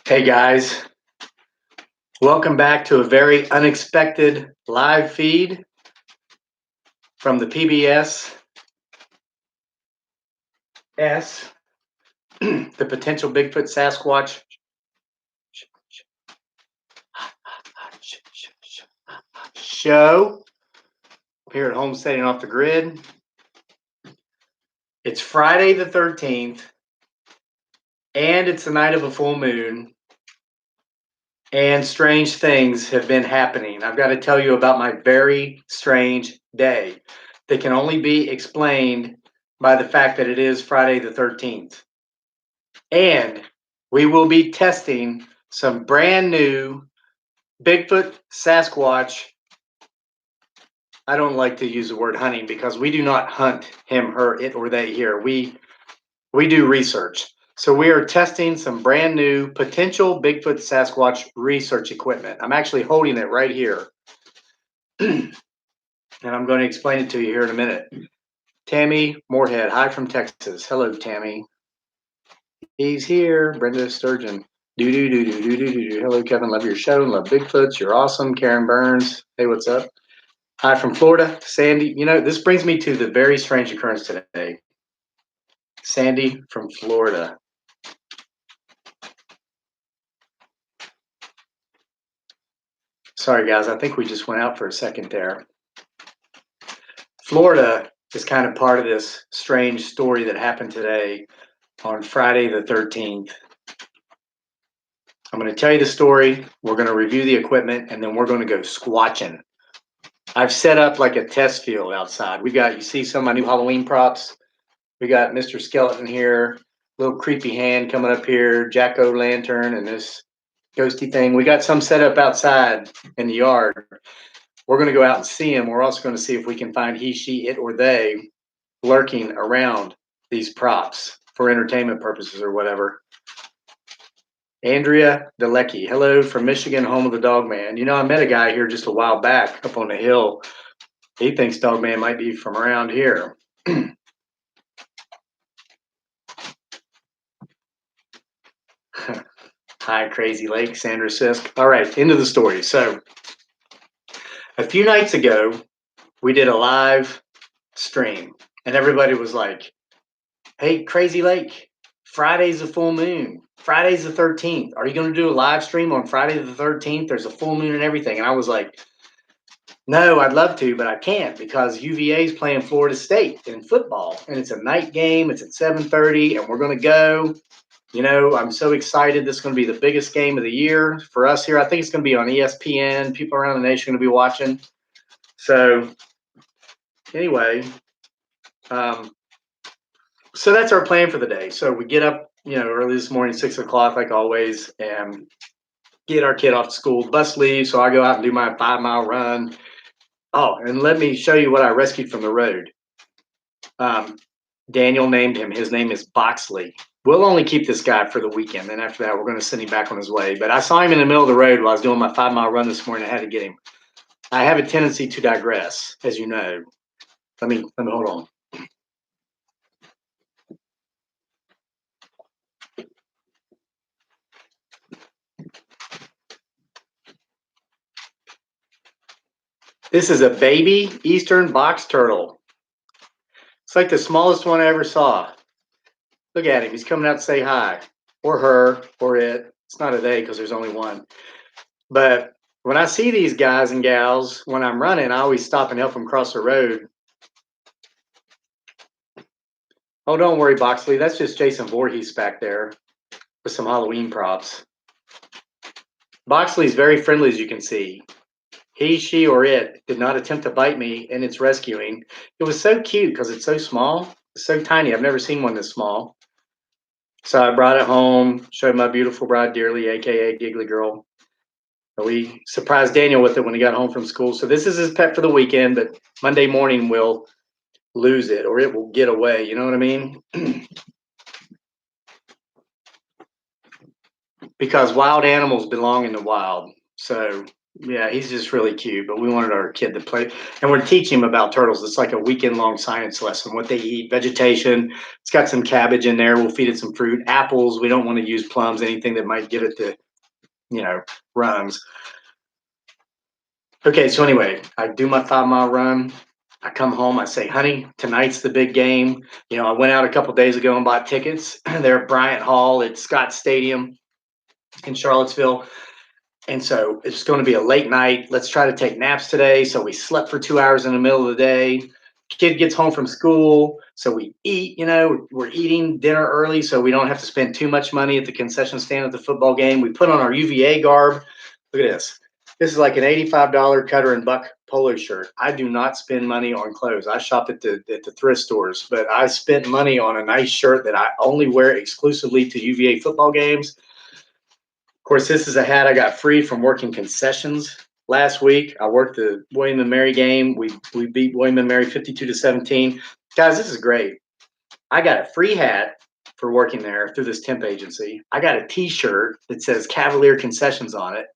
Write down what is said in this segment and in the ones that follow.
Hey guys, welcome back to a very unexpected live feed from the PBS the Potential Bigfoot Sasquatch show here at Homesteading Off the Grid. It's Friday the 13th, and it's the night of a full moon, and strange things have been happening. I've got to tell you about my very strange day that can only be explained by the fact that it is Friday the 13th. And we will be testing some brand new Bigfoot, Sasquatch. I don't like to use the word hunting because we do not hunt him, her, it, or they here. We do research. So we are testing some brand new potential Bigfoot, Sasquatch research equipment. I'm actually holding it right here. And I'm going to explain it to you here in a minute. Tammy Moorhead, hi from Texas. Hello, Tammy. He's here. Brenda Sturgeon. Do. Hello, Kevin. Love your show. Love Bigfoots. You're awesome. Karen Burns. Hey, what's up? Hi from Florida. Sandy. You know, this brings me to the very strange occurrence today. Sandy from Florida. Sorry, guys. I think we just went out for a second there. Florida is kind of part of this strange story that happened today on Friday the 13th. I'm going to tell you the story. We're going to review the equipment, and then we're going to go squatching. I've set up like a test field outside. You see some of my new Halloween props. We got Mr. Skeleton here, little creepy hand coming up here, jack-o'-lantern, and this ghosty thing. We got some set up outside in the yard. We're going to go out and see him. We're also going to see if we can find he, she, it, or they lurking around these props for entertainment purposes or whatever. Andrea Delecki, hello from Michigan, home of the Dog Man. You know, I met a guy here just a while back up on the hill. He thinks Dog Man might be from around here. Hi, Crazy Lake, Sandra Sisk. All right, into the story. So a few nights ago, we did a live stream, and everybody was like, hey, Crazy Lake, Friday's a full moon. Friday's the 13th. Are you going to do a live stream on Friday the 13th? There's a full moon and everything. And I was like, no, I'd love to, but I can't because UVA is playing Florida State in football, and it's a night game. It's at 7:30, and we're going to go. You know, I'm so excited. This is going to be the biggest game of the year for us here. I think it's going to be on ESPN. People around the nation are going to be watching. So anyway, so that's our plan for the day. So we get up, you know, early this morning, 6 o'clock, like always, and get our kid off to school. Bus leaves, so I go out and do my 5-mile run. Oh, and let me show you what I rescued from the road. Daniel named him. His name is Boxley. We'll only keep this guy for the weekend. Then after that, we're going to send him back on his way. But I saw him in the middle of the road while I was doing my 5-mile run this morning. I had to get him. I have a tendency to digress, as you know. Let me hold on. This is a baby eastern box turtle. It's like the smallest one I ever saw. Look at him. He's coming out to say hi. Or her, or it. It's not a they because there's only one. But when I see these guys and gals, when I'm running, I always stop and help them cross the road. Oh, don't worry, Boxley. That's just Jason Voorhees back there with some Halloween props. Boxley's very friendly, as you can see. He, she, or it did not attempt to bite me in its rescuing. It was so cute because it's so small. It's so tiny. I've never seen one this small. So I brought it home, showed my beautiful bride dearly, a.k.a. Giggly Girl. We surprised Daniel with it when he got home from school. So this is his pet for the weekend, but Monday morning we'll lose it or it will get away. You know what I mean? Because wild animals belong in the wild. So Yeah, he's just really cute. But we wanted our kid to play, and we're teaching him about turtles. It's like a weekend long science lesson. What they eat, vegetation. It's got some cabbage in there. We'll feed it some fruit, apples. We don't want to use plums, anything that might give it the runs. Okay, so anyway, I do my 5 mile run. I come home. I say, honey, tonight's the big game. I went out a couple days ago and bought tickets. They're at Bryant Hall at Scott Stadium in Charlottesville. And so it's going to be a late night. Let's try to take naps today. So we slept for 2 hours in the middle of the day. Kid gets home from school. So we eat, we're eating dinner early so we don't have to spend too much money at the concession stand at the football game. We put on our UVA garb. Look at this. This is like an $85 Cutter and Buck polo shirt. I do not spend money on clothes. I shop at the thrift stores, but I spent money on a nice shirt that I only wear exclusively to UVA football games. Of course, this is a hat I got free from working concessions last week. I worked the William and Mary game. We beat William and Mary 52-17. Guys, this is great. I got a free hat for working there through this temp agency. I got a T-shirt that says Cavalier Concessions on it.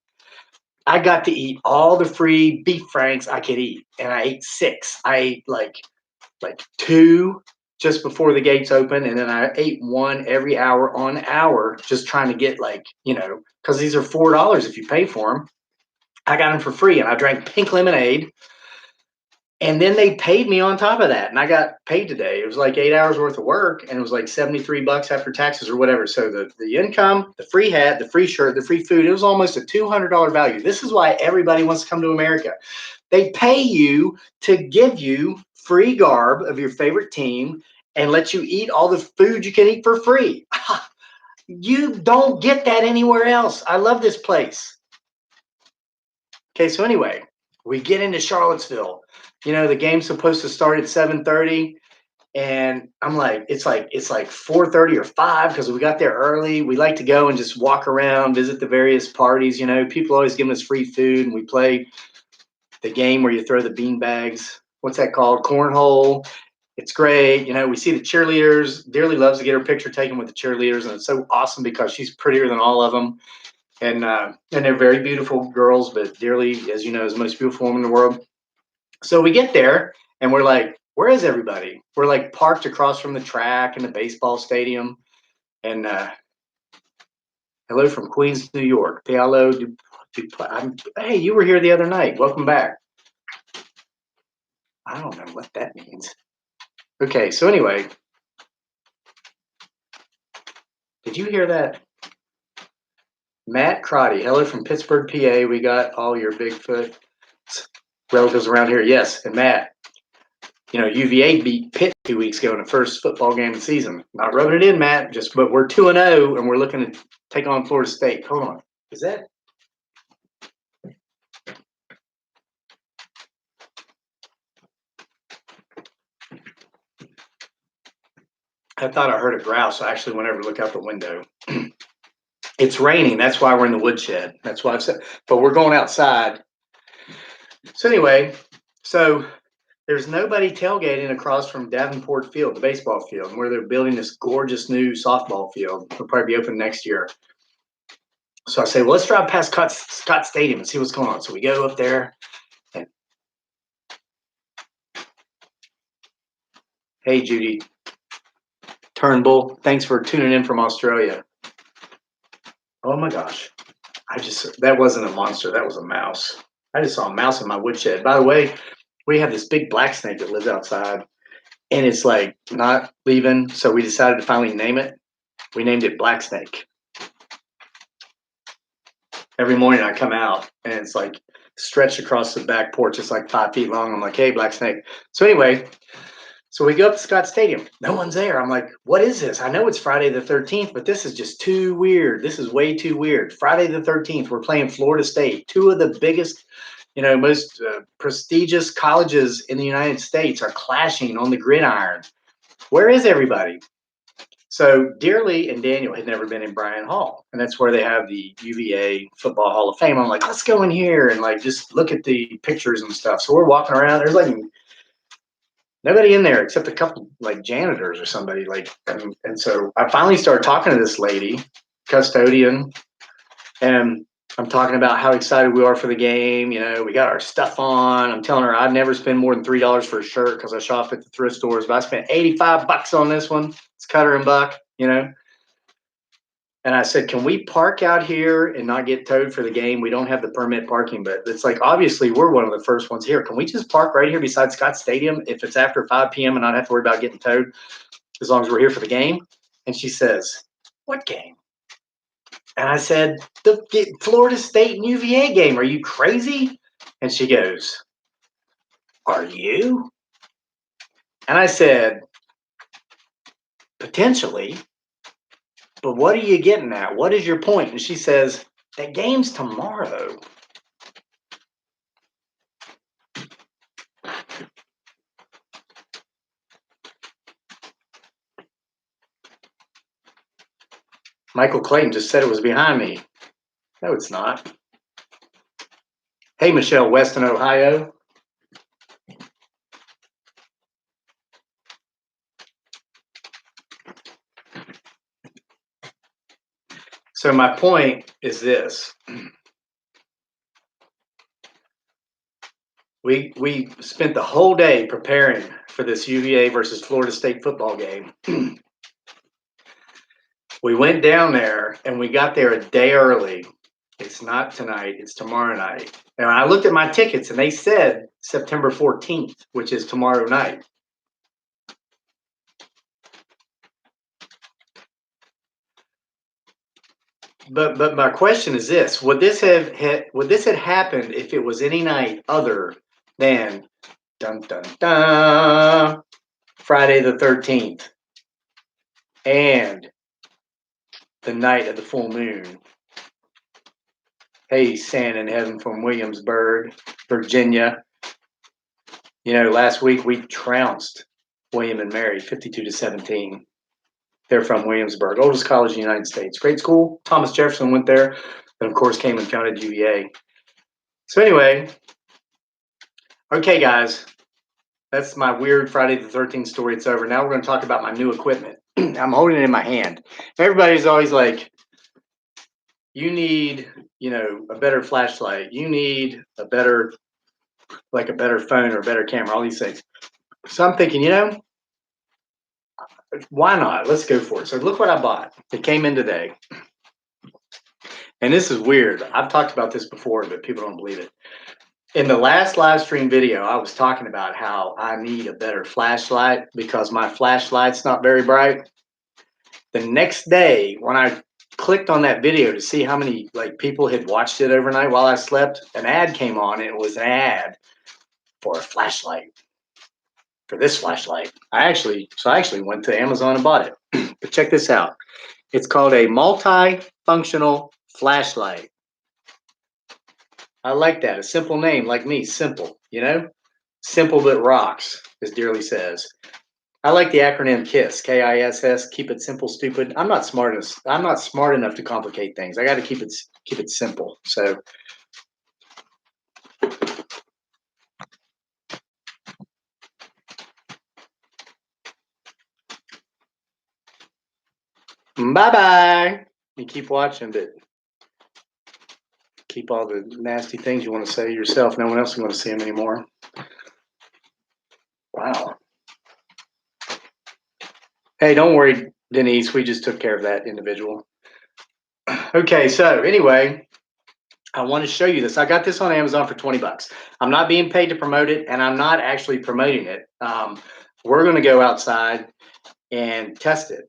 I got to eat all the free beef franks I could eat, and I ate 6. I ate like 2 just before the gates open, and then I ate 1 every hour on hour, just trying to get because these are $4 if you pay for them. I got them for free, and I drank pink lemonade, and then they paid me on top of that, and I got paid today. It was like 8 hours worth of work, and it was like $73 after taxes or whatever. So the income, the free hat, the free shirt, the free food, it was almost a $200 value. This is why everybody wants to come to America. They pay you to give you free garb of your favorite team and let you eat all the food you can eat for free. You don't get that anywhere else. I love this place. Okay, so anyway, we get into Charlottesville. The game's supposed to start at 7:30, and I'm like, it's like 4:30 or 5 because we got there early. We like to go and just walk around, visit the various parties. People always giving us free food, and we play the game where you throw the bean bags. What's that called? Cornhole. It's great. We see the cheerleaders. Dearly loves to get her picture taken with the cheerleaders, and it's so awesome because she's prettier than all of them. And they're very beautiful girls, but Dearly, as you know, is the most beautiful woman in the world. So we get there, and we're like, where is everybody? We're like parked across from the track and the baseball stadium. And hello from Queens, New York. Paolo, hey, you were here the other night. Welcome back. I don't know what that means. Okay, so anyway, did you hear that? Matt Crotty, hello from Pittsburgh, PA. We got all your Bigfoot relatives around here. Yes, and Matt, UVA beat Pitt 2 weeks ago in the first football game of the season. Not rubbing it in, Matt, but we're 2-0, and we're looking to take on Florida State. Hold on. Is that? I thought I heard a grouse. So I actually went over to look out the window. It's raining. That's why we're in the woodshed. That's why I said, but we're going outside. So anyway, there's nobody tailgating across from Davenport Field, the baseball field, where they're building this gorgeous new softball field. It'll probably be open next year. So I say, well, let's drive past Scott Stadium and see what's going on. So we go up there. And hey, Judy Turnbull, thanks for tuning in from Australia. Oh my gosh. That wasn't a monster. That was a mouse. I just saw a mouse in my woodshed. By the way, we have this big black snake that lives outside, and it's like not leaving. So we decided to finally name it. We named it Black Snake. Every morning I come out, and it's like stretched across the back porch. It's like 5 feet long. I'm like, hey, Black Snake. So anyway, so we go up to Scott Stadium. No one's there. I'm like, what is this? I know it's Friday the 13th, but this is just too weird. This is way too weird. Friday the 13th, we're playing Florida State. 2 of the biggest, most prestigious colleges in the United States are clashing on the gridiron. Where is everybody? So Dearly and Daniel had never been in Bryant Hall, and that's where they have the UVA Football Hall of Fame. I'm like, let's go in here and just look at the pictures and stuff. So we're walking around. There's nobody in there except a couple janitors or somebody and so I finally started talking to this lady, custodian, and I'm talking about how excited we are for the game. You know, we got our stuff on. I'm telling her I'd never spend more than $3 for a shirt because I shop at the thrift stores, but I spent $85 on this one. It's Cutter and Buck, you know. And I said, can we park out here and not get towed for the game? We don't have the permit parking, but it's like, obviously, we're one of the first ones here. Can we just park right here beside Scott Stadium if it's after 5 p.m. and not have to worry about getting towed as long as we're here for the game? And she says, what game? And I said, the Florida State and UVA game. Are you crazy? And she goes, are you? And I said, potentially. But what are you getting at? What is your point? And she says, that game's tomorrow. Michael Clayton just said it was behind me. No, it's not. Hey, Michelle, Weston, Ohio. So my point is this. We spent the whole day preparing for this UVA versus Florida State football game. We went down there and we got there a day early. It's not tonight, it's tomorrow night. And I looked at my tickets and they said September 14th, which is tomorrow night. But my question is this: would this have happened if it was any night other than dun dun dun Friday the 13th and the night of the full moon? Hey, Sand in Heaven from Williamsburg, Virginia. You know, last week we trounced William and Mary 52-17. They're from Williamsburg, oldest college in the United States. Great school. Thomas Jefferson went there, and of course came and founded UVA. So anyway, okay, guys, that's my weird Friday the 13th story. It's over. Now we're going to talk about my new equipment. I'm holding it in my hand. Everybody's always like, you need, you know, a better flashlight. You need a better phone or a better camera, all these things. So I'm thinking, you know, why not? Let's go for it. So look what I bought. It came in today. And this is weird. I've talked about this before, but people don't believe it. In the last live stream video, I was talking about how I need a better flashlight because my flashlight's not very bright. The next day, when I clicked on that video to see how many people had watched it overnight while I slept, an ad came on, and it was an ad for a flashlight. For this flashlight. I actually went to Amazon and bought it. But check this out. It's called a multi-functional flashlight. I like that. A simple name like me. Simple, you know? Simple but rocks, as Dearly says. I like the acronym KISS, K-I-S-S, keep it simple, stupid. I'm not smart enough to complicate things. I got to keep it simple. So bye-bye. You keep watching, but keep all the nasty things you want to say yourself. No one else is going to see them anymore. Wow. Hey, don't worry, Denise. We just took care of that individual. Okay, so anyway, I want to show you this. I got this on Amazon for $20. I'm not being paid to promote it, and I'm not actually promoting it. We're going to go outside and test it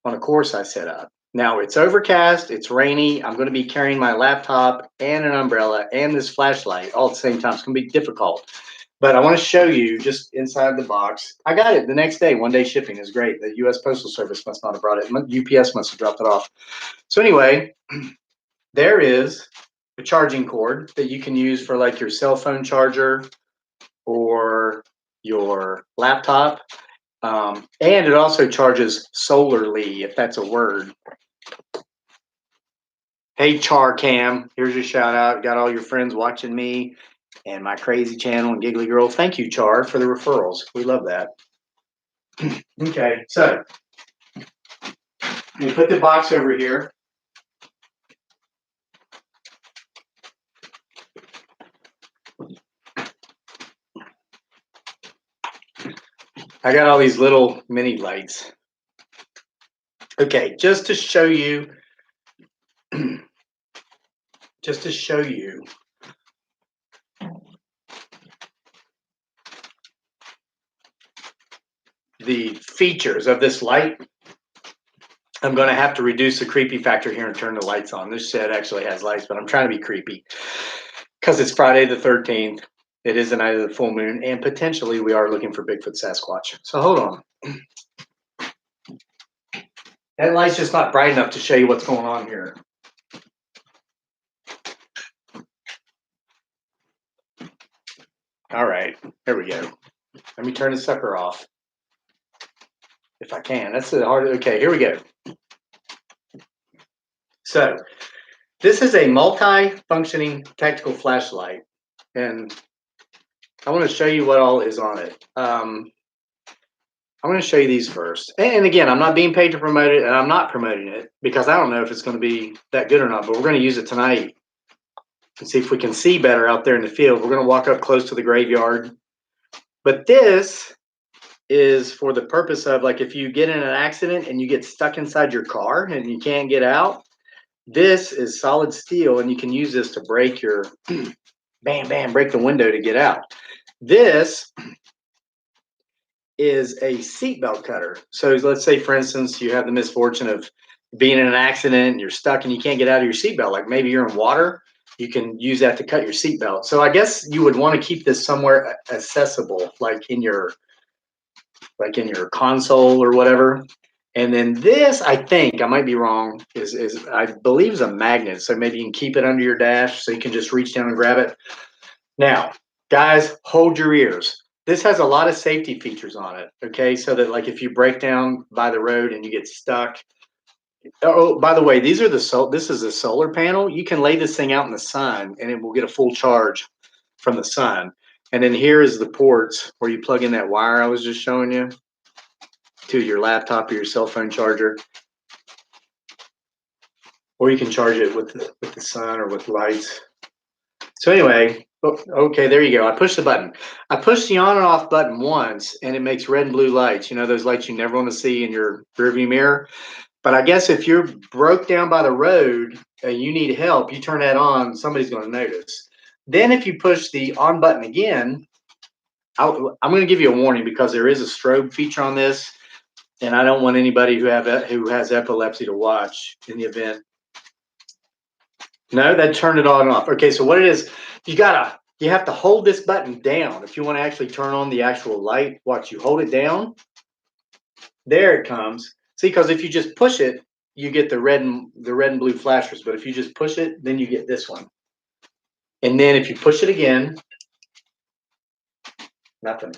on a course I set up. Now, it's overcast, it's rainy. I'm going to be carrying my laptop and an umbrella and this flashlight all at the same time. It's going to be difficult. But I want to show you just inside the box. I got it the next day. One day shipping is great. The U.S. Postal Service must not have brought it. UPS must have dropped it off. So anyway, there is a charging cord that you can use for like your cell phone charger or your laptop. And it also charges solarly, if that's a word. Hey, Char Cam, here's your shout out. Got all your friends watching me and my crazy channel and Giggly Girl. Thank you, Char, for the referrals. We love that. Okay, so you put the box over here. I got all these little mini lights. Okay, just to show you the features of this light, I'm going to have to reduce the creepy factor here and turn the lights on. This shed actually has lights, but I'm trying to be creepy because it's Friday the 13th. It is the night of the full moon, and potentially we are looking for Bigfoot Sasquatch. So hold on. That light's just not bright enough to show you what's going on here. All right, here we go. Let me turn the sucker off. If I can. That's the hard. Okay, here we go. So this is a multi-functioning tactical flashlight, and I want to show you what all is on it. I'm going to show you these first. And again, I'm not being paid to promote it, and I'm not promoting it because I don't know if it's going to be that good or not, but we're going to use it tonight and see if we can see better out there in the field. We're going to walk up close to the graveyard. But this is for the purpose of, like, if you get in an accident and you get stuck inside your car and you can't get out, this is solid steel, and you can use this to break your break the window to get out. This is a seatbelt cutter. So let's say, for instance, you have the misfortune of being in an accident and you're stuck and you can't get out of your seatbelt. Like maybe you're in water, you can use that to cut your seatbelt. So I guess you would want to keep this somewhere accessible, like in your console or whatever. And then this, I think, I might be wrong, is I believe is a magnet. So maybe you can keep it under your dash so you can just reach down and grab it. Now, guys, hold your ears. This has a lot of safety features on it, okay? So that, like, if you break down by the road and you get stuck. Oh, by the way, this is a solar panel. You can lay this thing out in the sun and it will get a full charge from the sun. And then here is the ports where you plug in that wire I was just showing you to your laptop or your cell phone charger. Or you can charge it with the sun or with lights. So anyway, okay, there you go. I pushed the button. I pushed the on and off button once, and it makes red and blue lights. You know, those lights you never want to see in your rearview mirror. But I guess if you're broke down by the road and you need help, you turn that on, somebody's going to notice. Then if you push the on button again, I'm going to give you a warning because there is a strobe feature on this, and I don't want anybody who has epilepsy to watch in the event. No, that turned it on and off. Okay, so what it is, you have to hold this button down if you want to actually turn on the actual light. Watch, you hold it down. There it comes. See, because if you just push it, you get the red and blue flashers. But if you just push it, then you get this one. And then if you push it again, nothing.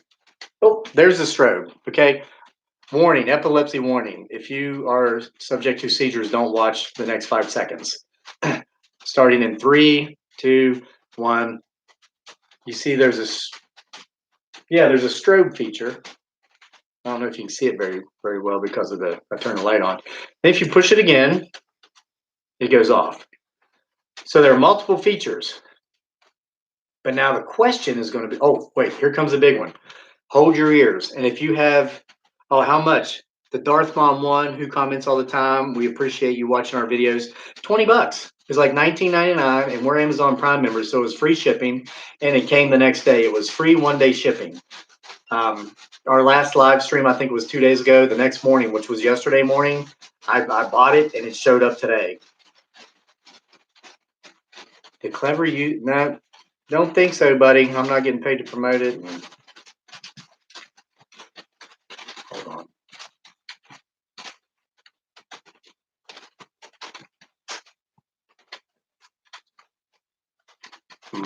Oh, there's the strobe. Okay. Warning, epilepsy warning. If you are subject to seizures, don't watch the next 5 seconds. Starting in 3, 2, 1. You see there's a strobe feature. I don't know if you can see it very, very well because of I turned the light on. And if you push it again, it goes off. So there are multiple features. But now the question is going to be, oh, wait, here comes the big one. Hold your ears. And if you have, how much? The Darth Mom 1, who comments all the time, we appreciate you watching our videos. $20. It's like $19.99, and we're Amazon Prime members, so it was free shipping, and it came the next day. It was free one-day shipping. Our last live stream, I think it was 2 days ago. The next morning, which was yesterday morning, I bought it, and it showed up today. The clever you, no, don't think so, buddy. I'm not getting paid to promote it. Hold on.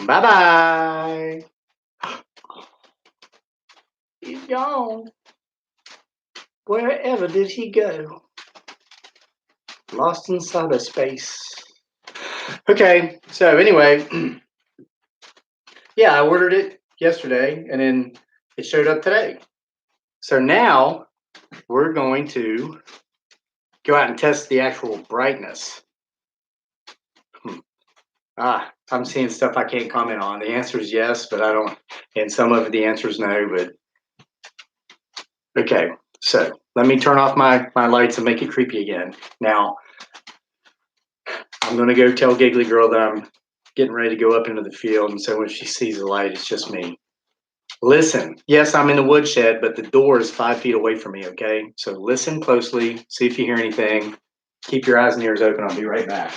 Bye-bye. He's gone. Wherever did he go? Lost in cyberspace. Okay, so anyway, yeah, I ordered it yesterday, and then it showed up today. So now we're going to go out and test the actual brightness. I'm seeing stuff I can't comment on. The answer is yes, but I don't, and some of it, the answer is no, but Okay, so let me turn off my lights and make it creepy again. Now, I'm going to go tell Giggly Girl that I'm getting ready to go up into the field, and so when she sees the light, it's just me. Listen, yes, I'm in the woodshed, but the door is 5 feet away from me, okay? So listen closely, see if you hear anything. Keep your eyes and ears open. I'll be right back.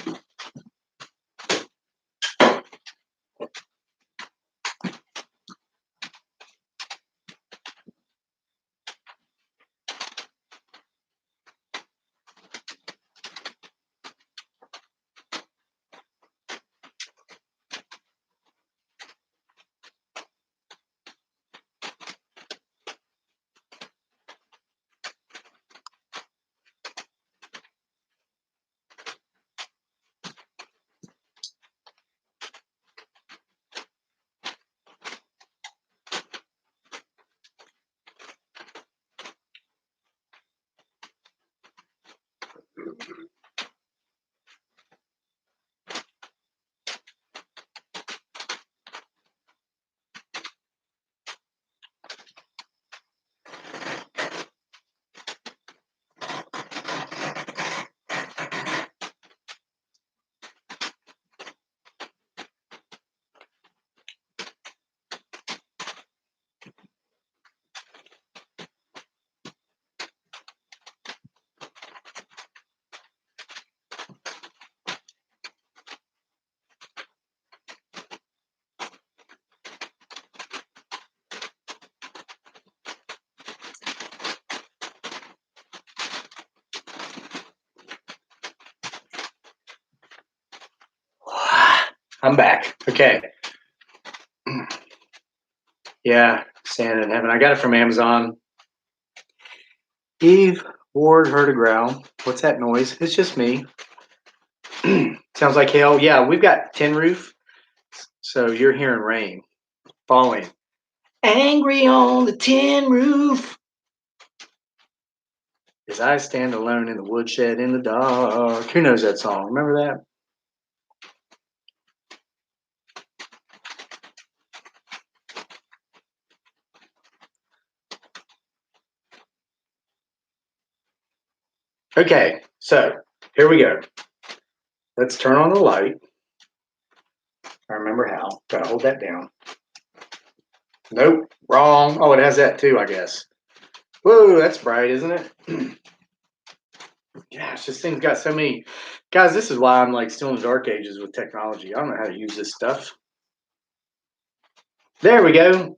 I'm back. Okay. Yeah, standing in heaven. I got it from Amazon. Eve Ward heard a growl. What's that noise? It's just me. Sounds like hail. Yeah, we've got tin roof, so you're hearing rain falling. Angry on the tin roof as I stand alone in the woodshed in the dark. Who knows that song? Remember that? Okay, so here we go. Let's turn on the light. I remember how. Gotta hold that down. Nope, wrong. Oh, it has that too, I guess. Whoa, that's bright, isn't it? Gosh, this thing's got so many. Guys, this is why I'm like still in the dark ages with technology. I don't know how to use this stuff. There we go.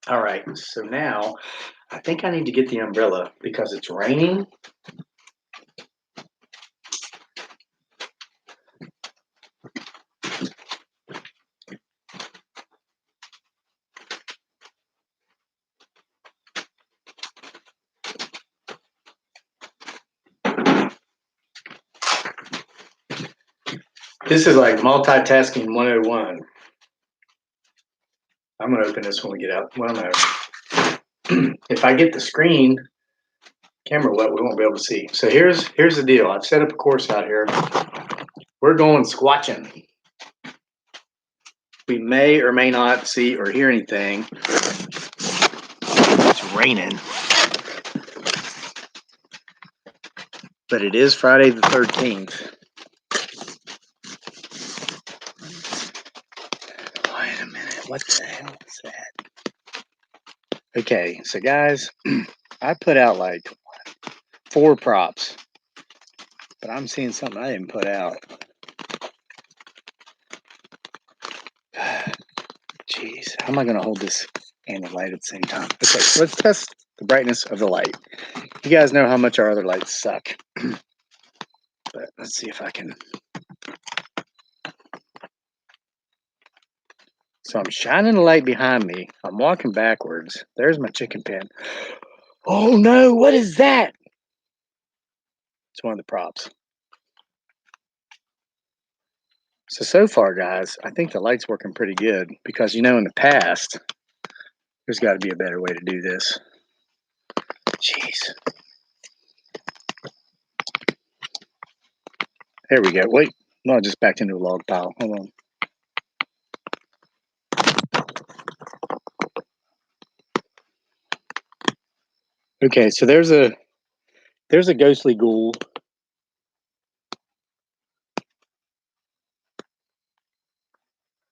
All right, so now I think I need to get the umbrella because it's raining. This is like multitasking 101. I'm gonna open this when we get out. Well, no. If I get the screen camera wet, we won't be able to see. So here's the deal. I've set up a course out here. We're going squatching. We may or may not see or hear anything. It's raining. But it is Friday the 13th. Wait a minute. What the hell is that? Okay, so guys, I put out like 4 props. But I'm seeing something I didn't put out. Jeez, how am I going to hold this and the light at the same time? Okay, so let's test the brightness of the light. You guys know how much our other lights suck. But let's see if I can. So I'm shining the light behind me. I'm walking backwards. There's my chicken pen. Oh no, what is that? It's one of the props. So far, guys, I think the light's working pretty good because, in the past, there's got to be a better way to do this. Jeez. There we go. Wait, no, I just backed into a log pile. Hold on. Okay, so there's a ghostly ghoul.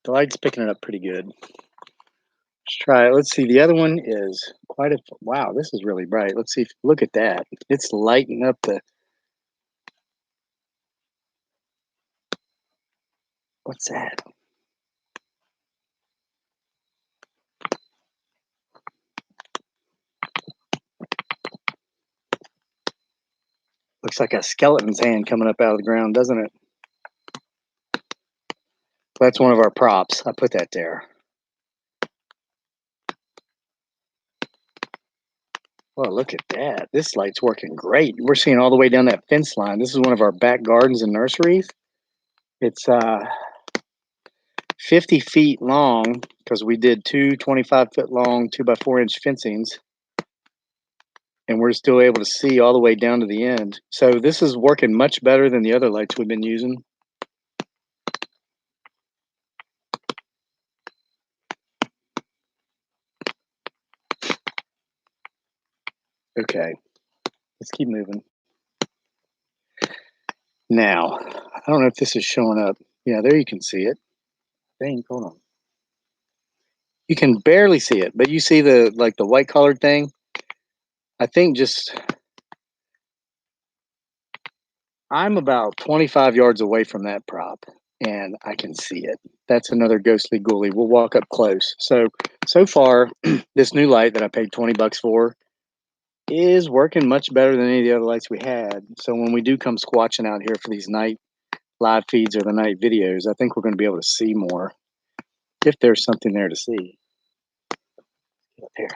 The light's picking it up pretty good. Let's try it. Let's see. The other one is quite a wow. This is really bright. Let's see. Look at that. It's lighting up the. What's that? Looks like a skeleton's hand coming up out of the ground, doesn't it? That's one of our props. I put that there. Well, look at that. This light's working great. We're seeing all the way down that fence line. This is one of our back gardens and nurseries. It's 50 feet long because we did two 25-foot long 2x4-inch fencings. And we're still able to see all the way down to the end. So this is working much better than the other lights we've been using. Okay, let's keep moving. Now, I don't know if this is showing up. Yeah, there you can see it. Dang, hold on. You can barely see it, but you see the white collared thing? I think I'm about 25 yards away from that prop and I can see it. That's another ghostly ghoulie. We'll walk up close. So far, this new light that I paid $20 for is working much better than any of the other lights we had. So when we do come squatching out here for these night live feeds or the night videos, I think we're going to be able to see more if there's something there to see. Get up here.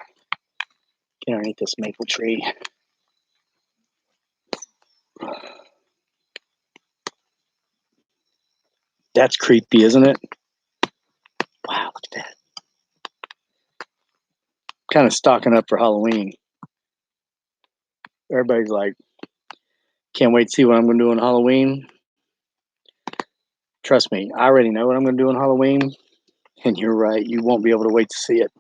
Get underneath this maple tree. That's creepy, isn't it? Wow, look at that. Kind of stocking up for Halloween. Everybody's like, can't wait to see what I'm going to do on Halloween. Trust me, I already know what I'm going to do on Halloween. And you're right, you won't be able to wait to see it.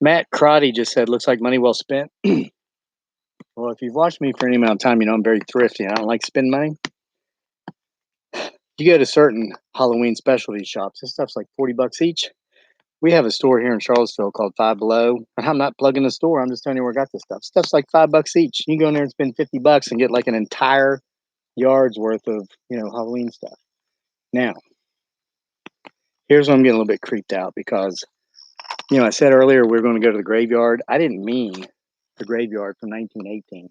Matt Crotty just said, looks like money well spent. Well, if you've watched me for any amount of time, you know I'm very thrifty. I don't like spending money. You go to certain Halloween specialty shops, this stuff's like $40 each. We have a store here in Charlottesville called Five Below. And I'm not plugging the store. I'm just telling you where I got this stuff. Stuff's like $5 each. You go in there and spend $50 and get like an entire yard's worth of, Halloween stuff. Now, here's where I'm getting a little bit creeped out because, I said earlier we are going to go to the graveyard. I didn't mean the graveyard from 1918.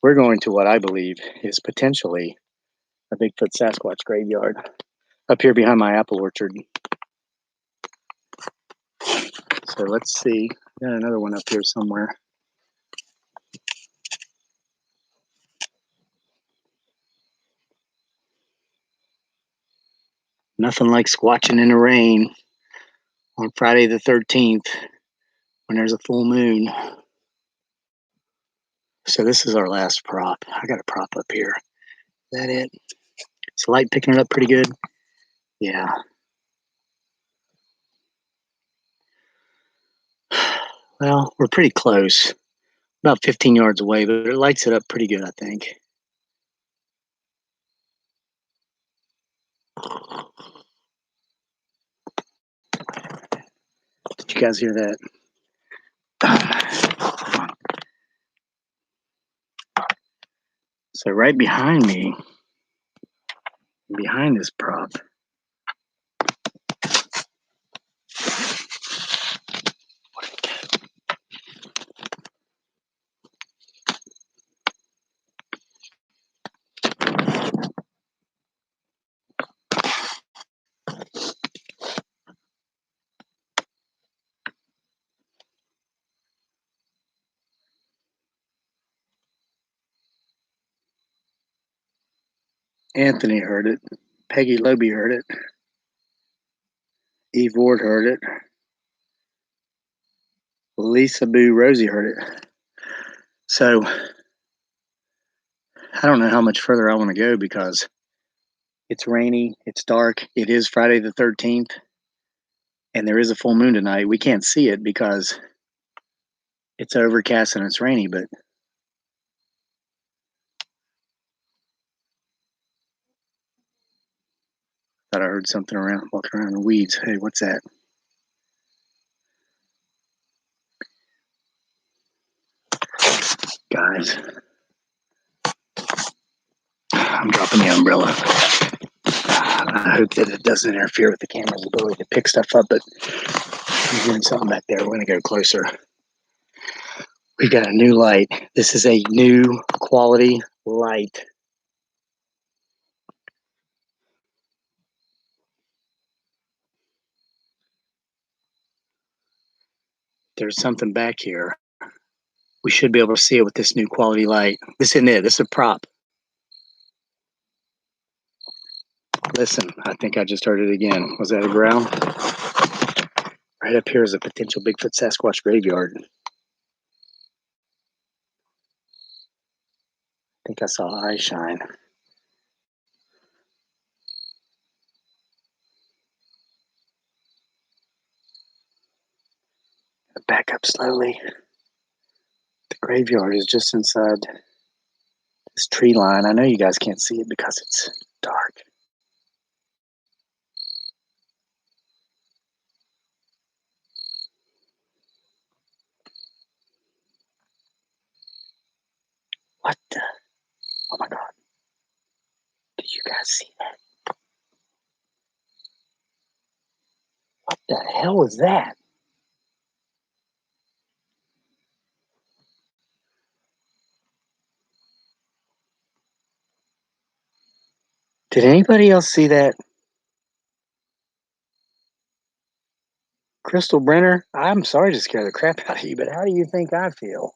We're going to what I believe is potentially a Bigfoot Sasquatch graveyard up here behind my apple orchard. So let's see. Got another one up here somewhere. Nothing like squatching in the rain on Friday the 13th when there's a full moon. So this is our last prop. I got a prop up here. Is that it? Is the light picking it up pretty good? Yeah. Well, we're pretty close. About 15 yards away, but it lights it up pretty good, I think. Did you guys hear that? So right behind me, behind this prop, Anthony heard it. Peggy Loby heard it. Eve Ward heard it. Lisa Boo Rosie heard it. So I don't know how much further I want to go because it's rainy, it's dark, it is Friday the 13th, and there is a full moon tonight. We can't see it because It's overcast and it's rainy, but thought I heard something walking around in the weeds. Hey, what's that? Guys, I'm dropping the umbrella. I hope that it doesn't interfere with the camera's ability to pick stuff up, but I'm hearing something back there. We're going to go closer. We've got a new light. This is a new quality light. There's something back here. We should be able to see it with this new quality light. This isn't it. This is a prop. Listen, I think I just heard it again. Was that a growl? Right up here is a potential Bigfoot Sasquatch graveyard. I think I saw eyes shine. Back up slowly. The graveyard is just inside this tree line. I know you guys can't see it because it's dark. What the? Oh my God. Did you guys see that? What the hell was that? Did anybody else see that? Crystal Brenner, I'm sorry to scare the crap out of you, but how do you think I feel?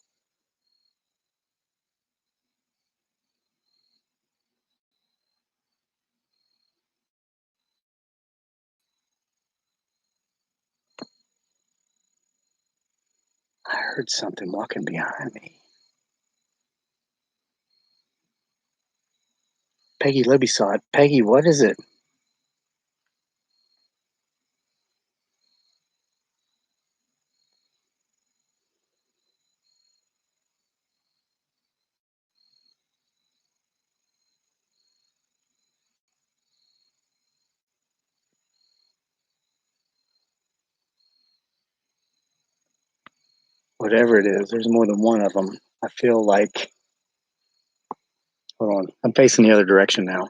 I heard something walking behind me. Peggy Libby saw it. Peggy, what is it? Whatever it is, there's more than one of them. I feel like, hold on, I'm facing the other direction now.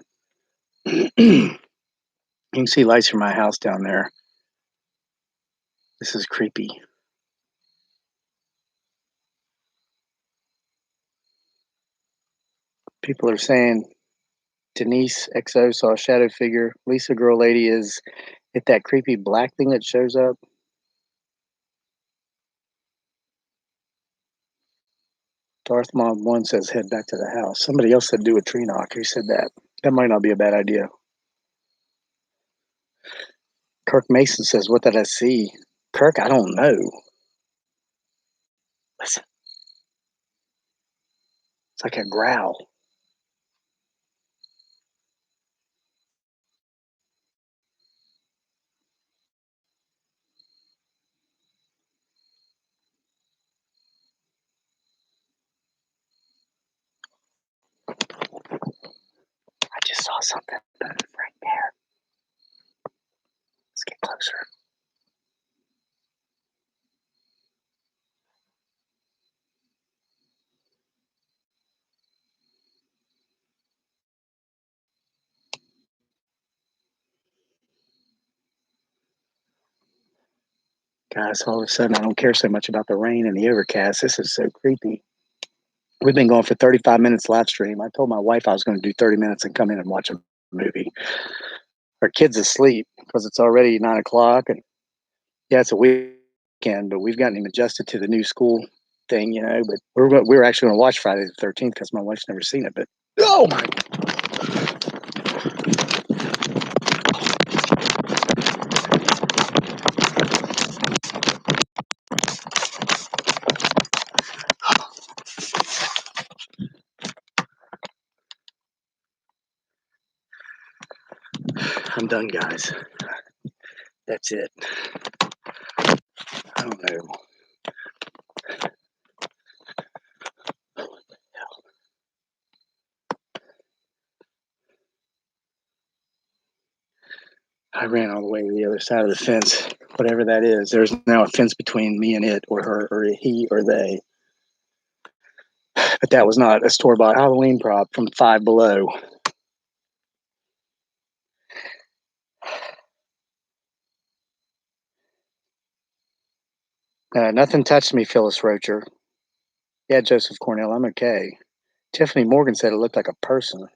You can see lights from my house down there. This is creepy. People are saying Denise XO saw a shadow figure. Lisa Girl Lady is it that creepy black thing that shows up? Darth Mom 1 says head back to the house. Somebody else said do a tree knock. Who said that? That might not be a bad idea. Kirk Mason says, what did I see? Kirk, I don't know. Listen. It's like a growl. I just saw something right there. Let's get closer. Guys, all of a sudden, I don't care so much about the rain and the overcast. This is so creepy. We've been going for 35 minutes live stream. I told my wife I was going to do 30 minutes and come in and watch a movie. Our kid's asleep because it's already 9 o'clock. And yeah, it's a weekend, but we've gotten him adjusted to the new school thing, you know. But we're actually going to watch Friday the 13th because my wife's never seen it. But oh my! I'm done, guys. That's it. I don't know. I ran all the way to the other side of the fence, whatever that is. There's now a fence between me and it, or her, or he, or they. But that was not a store-bought Halloween prop from Five Below. Nothing touched me, Phyllis Rocher. Yeah, Joseph Cornell, I'm okay. Tiffany Morgan said it looked like a person.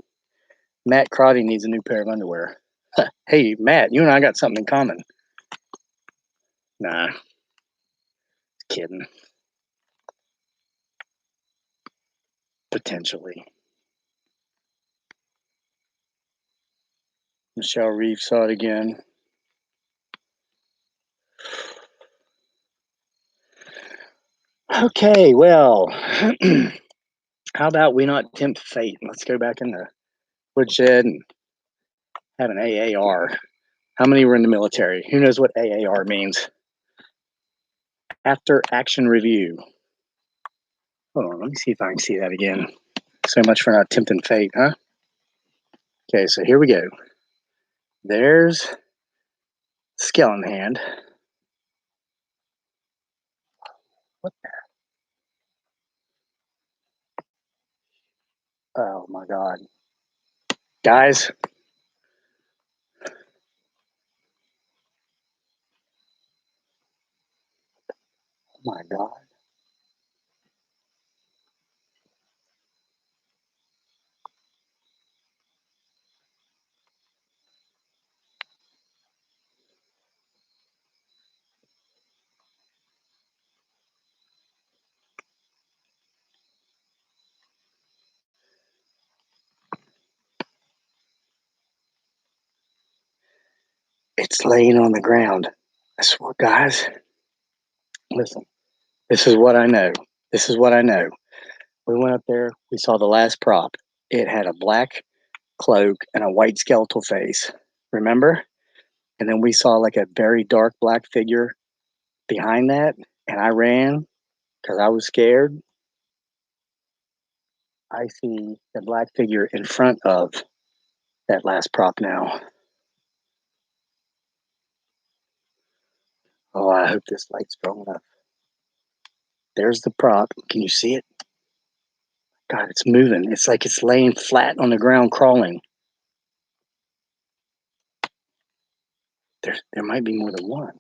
Matt Crotty needs a new pair of underwear. Hey, Matt, you and I got something in common. Nah, kidding. Potentially. Michelle Reeves saw it again. Okay, well, how about we not tempt fate? Let's go back in the woodshed and have an AAR. How many were in the military? Who knows what AAR means? After action review. Hold on, let me see if I can see that again. So much for not tempting fate, huh? Okay, so here we go. There's skeleton hand. What the? Oh my God. Guys. Oh my God. It's laying on the ground. I swear, guys, listen, this is what I know. This is what I know. We went up there, we saw the last prop. It had a black cloak and a white skeletal face. Remember? And then we saw like a very dark black figure behind that. And I ran because I was scared. I see the black figure in front of that last prop now. Oh, I hope this light's strong enough. There's the prop. Can you see it? God, it's moving. It's like it's laying flat on the ground, crawling. There might be more than one.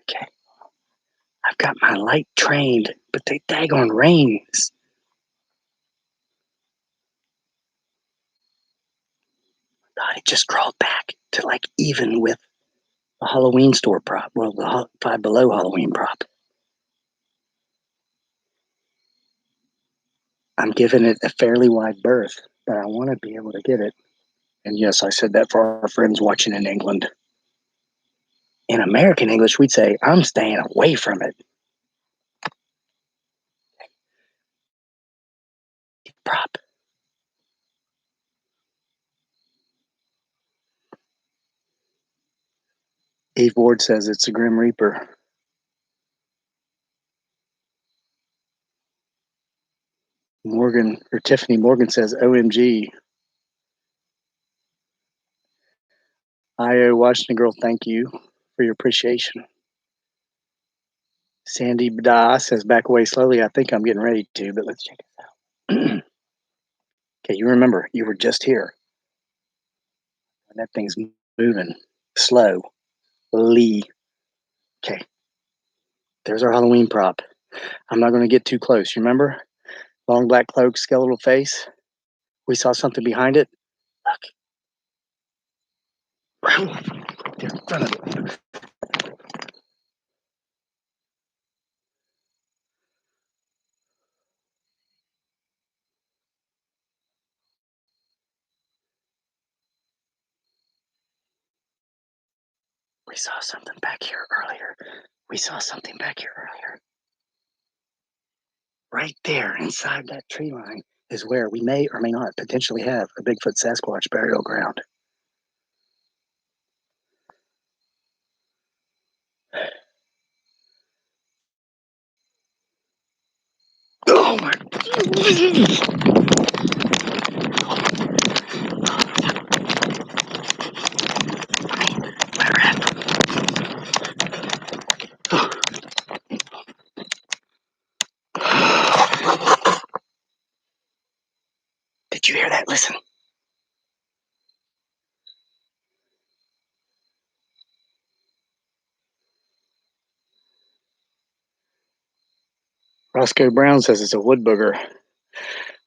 Okay. I've got my light trained, but they daggone rains. God, it just crawled back to like even with the Halloween store prop. Well, the Five Below Halloween prop. I'm giving it a fairly wide berth, but I want to be able to get it. And yes, I said that for our friends watching in England. In American English, we'd say, I'm staying away from it. Prop. Eve Ward says it's a Grim Reaper. Morgan or Tiffany Morgan says OMG. IO Washington Girl, thank you for your appreciation. Sandy Bada says back away slowly. I think I'm getting ready to, but let's check this out. Okay, you remember you were just here. And that thing's moving slow. Lee. Okay. There's our Halloween prop. I'm not going to get too close. You remember? Long black cloak, skeletal face. We saw something behind it. Look. There in front of it. We saw something back here earlier. We saw something back here earlier. Right there inside that tree line is where we may or may not potentially have a Bigfoot Sasquatch burial ground. Oh my! Did you hear that? Listen. Roscoe Brown says it's a wood booger.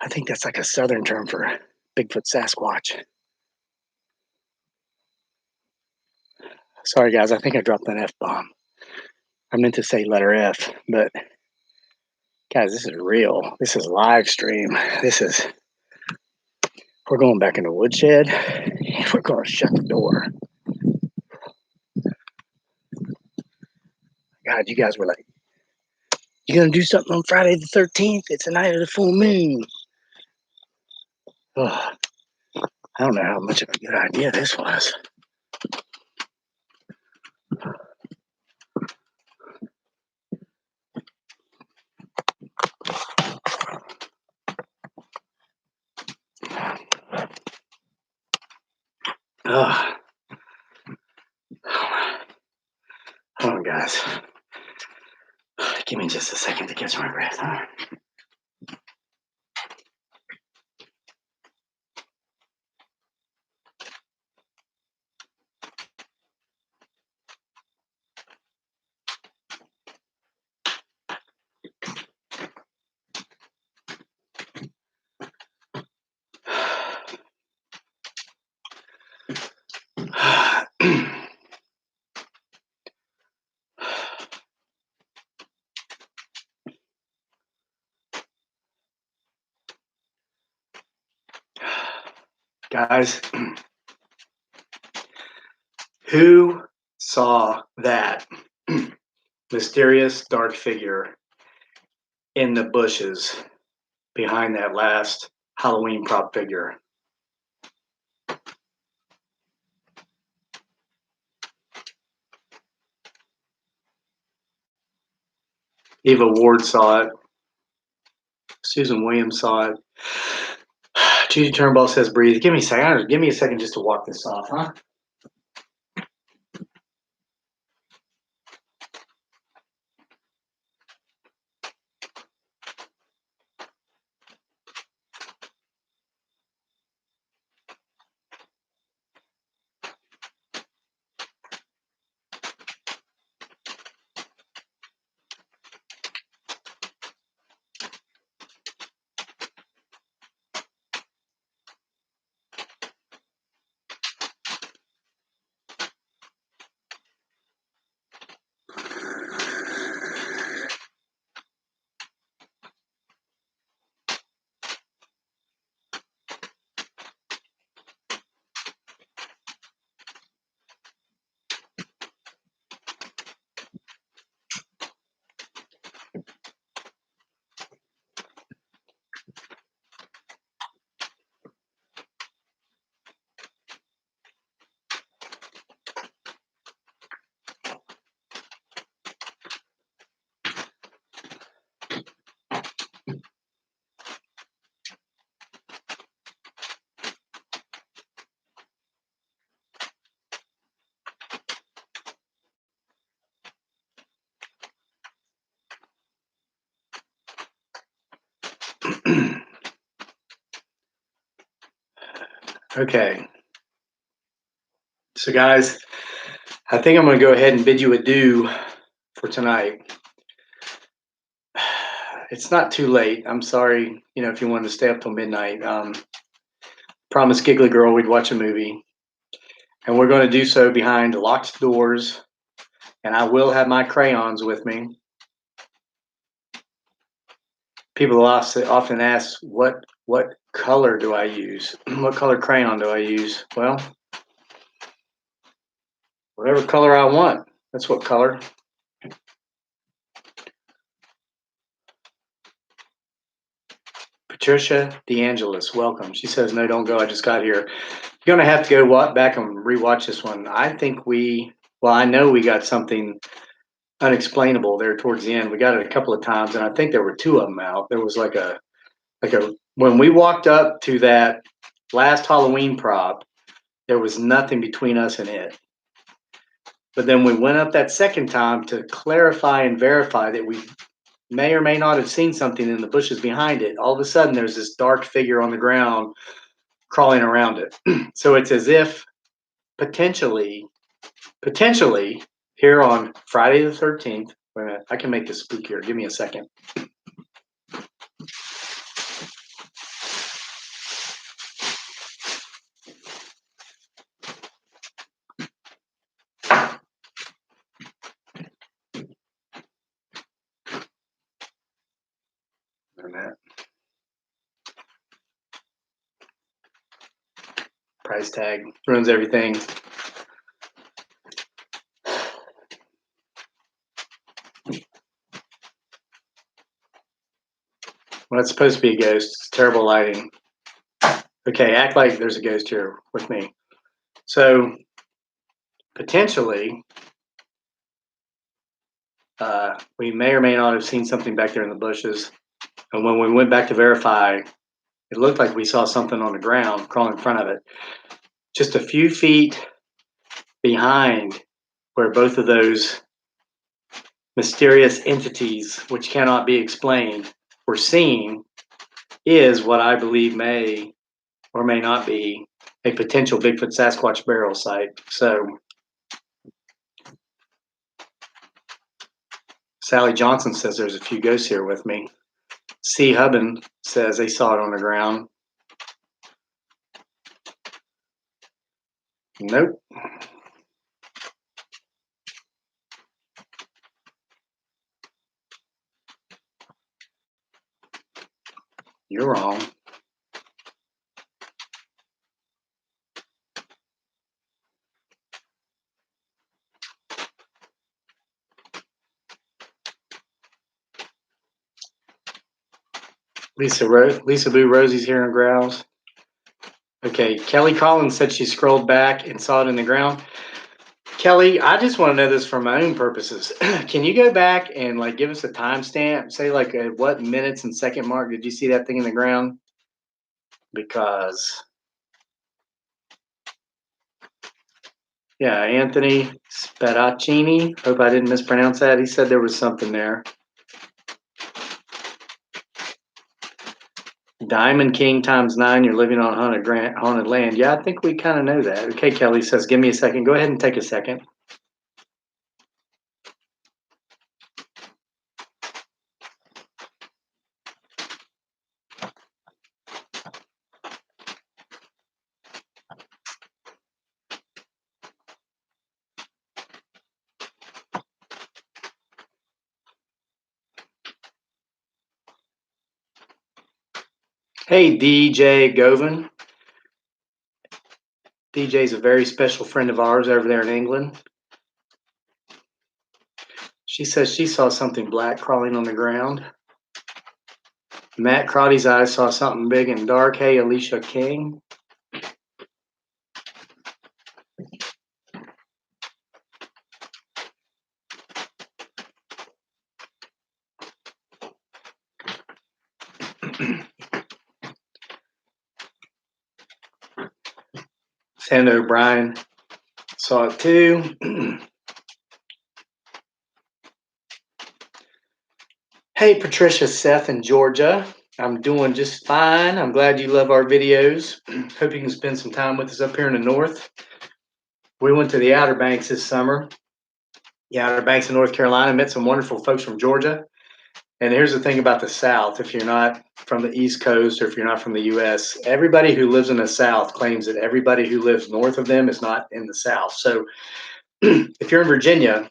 I think that's like a southern term for Bigfoot Sasquatch. Sorry, guys. I think I dropped an F-bomb. I meant to say letter F, but guys, this is real. This is live stream. We're going back in the woodshed, and we're going to shut the door. God, you guys were like, you going to do something on Friday the 13th? It's the night of the full moon. Oh, I don't know how much of a good idea this was. Oh. Hold on, guys. Give me just a second to catch my breath, huh? Guys, who saw that mysterious dark figure in the bushes behind that last Halloween prop figure? Eva Ward saw it. Susan Williams saw it. Judy Turnbull says breathe. Give me a second. Give me a second just to walk this off, huh? Okay. So, guys, I think I'm going to go ahead and bid you adieu for tonight. It's not too late. I'm sorry, if you wanted to stay up till midnight. Promised Giggly Girl we'd watch a movie. And we're going to do so behind locked doors. And I will have my crayons with me. People often ask, what color do I use? What color crayon do I use? Well, whatever color I want. That's what color. Patricia DeAngelis, welcome. She says, no, don't go. I just got here. You're going to have to go back and rewatch this one. I think I know we got something unexplainable there towards the end. We got it a couple of times, and I think there were two of them out. There was like a when we walked up to that last Halloween prop, there was nothing between us and it. But then we went up that second time to clarify and verify that we may or may not have seen something in the bushes behind it. All of a sudden, there's this dark figure on the ground crawling around it. So it's as if potentially, here on Friday the 13th, wait a minute, I can make this spookier. Give me a second. Price tag ruins everything. Well, it's supposed to be a ghost. It's terrible lighting. Okay, act like there's a ghost here with me. So potentially, we may or may not have seen something back there in the bushes. And when we went back to verify, it looked like we saw something on the ground crawling in front of it. Just a few feet behind where both of those mysterious entities, which cannot be explained, were seen, is what I believe may or may not be a potential Bigfoot Sasquatch burial site. So Sally Johnson says there's a few ghosts here with me. C. Hubben says they saw it on the ground. Nope. You're wrong. Lisa Boo Rosie's here and growls. Okay, Kelly Collins said she scrolled back and saw it in the ground. Kelly, I just want to know this for my own purposes. Can you go back and like give us a timestamp? Say like what minutes and second mark did you see that thing in the ground? Because yeah, Anthony Spadaccini. Hope I didn't mispronounce that. He said there was something there. Diamond King ×9. You're living on haunted land. Yeah, I think we kind of know that. Okay, Kelly says, give me a second. Go ahead and take a second. Hey, DJ Govan. DJ's a very special friend of ours over there in England. She says she saw something black crawling on the ground. Matt Crotty's eyes saw something big and dark. Hey, Alicia King. Sand O'Brien saw it too. Hey, Patricia, Seth in Georgia. I'm doing just fine. I'm glad you love our videos. Hope you can spend some time with us up here in the north. We went to the Outer Banks this summer. The Outer Banks in North Carolina, met some wonderful folks from Georgia. And here's the thing about the South. If you're not from the East Coast or if you're not from the U.S., everybody who lives in the South claims that everybody who lives north of them is not in the South. So if you're in Virginia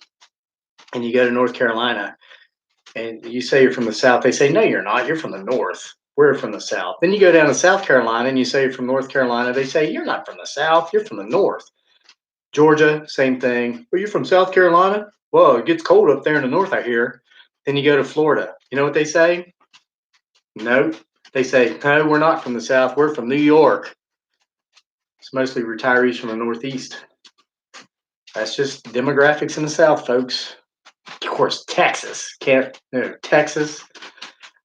and you go to North Carolina and you say you're from the South, they say, no, you're not. You're from the North. We're from the South. Then you go down to South Carolina and you say you're from North Carolina. They say, you're not from the South. You're from the North. Georgia, same thing. Well, you're from South Carolina? Well, it gets cold up there in the north, I hear. Then you go to Florida. You know what they say? No. They say, no, we're not from the South. We're from New York. It's mostly retirees from the Northeast. That's just demographics in the South, folks. Of course, Texas. Texas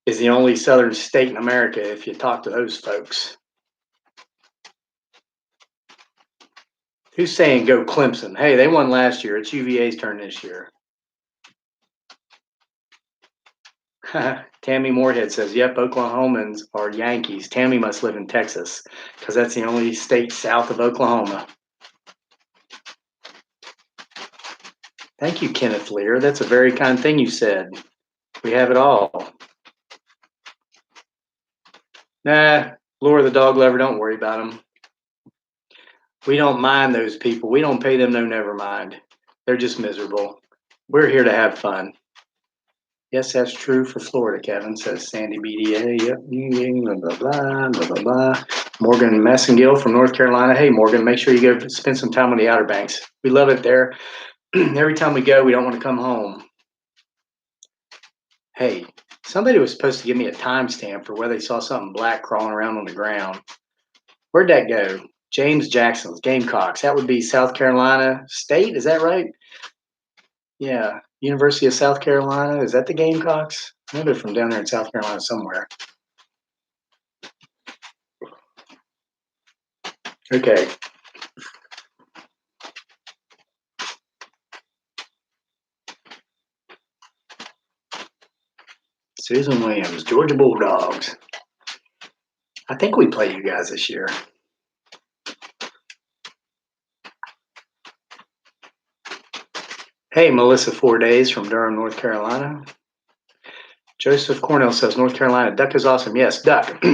is the only southern state in America if you talk to those folks. Who's saying go Clemson? Hey, they won last year. It's UVA's turn this year. Tammy Moorhead says, yep, Oklahomans are Yankees. Tammy must live in Texas because that's the only state south of Oklahoma. Thank you, Kenneth Lear. That's a very kind thing you said. We have it all. Nah, Laura the dog lover, don't worry about them. We don't mind those people. We don't pay them no never mind. They're just miserable. We're here to have fun. Yes, that's true for Florida, Kevin, says Sandy BDA. Yep, blah, blah, blah, blah, blah, blah. Morgan Messengill from North Carolina. Hey, Morgan, make sure you go spend some time on the Outer Banks. We love it there. Every time we go, we don't want to come home. Hey, somebody was supposed to give me a timestamp for where they saw something black crawling around on the ground. Where'd that go? James Jackson's Gamecocks. That would be South Carolina State. Is that right? Yeah. University of South Carolina. Is that the Gamecocks? I know they're from down there in South Carolina somewhere. Okay. Susan Williams, Georgia Bulldogs. I think we play you guys this year. Hey, Melissa 4 Days from Durham, North Carolina. Joseph Cornell says, North Carolina, duck is awesome. Yes, duck.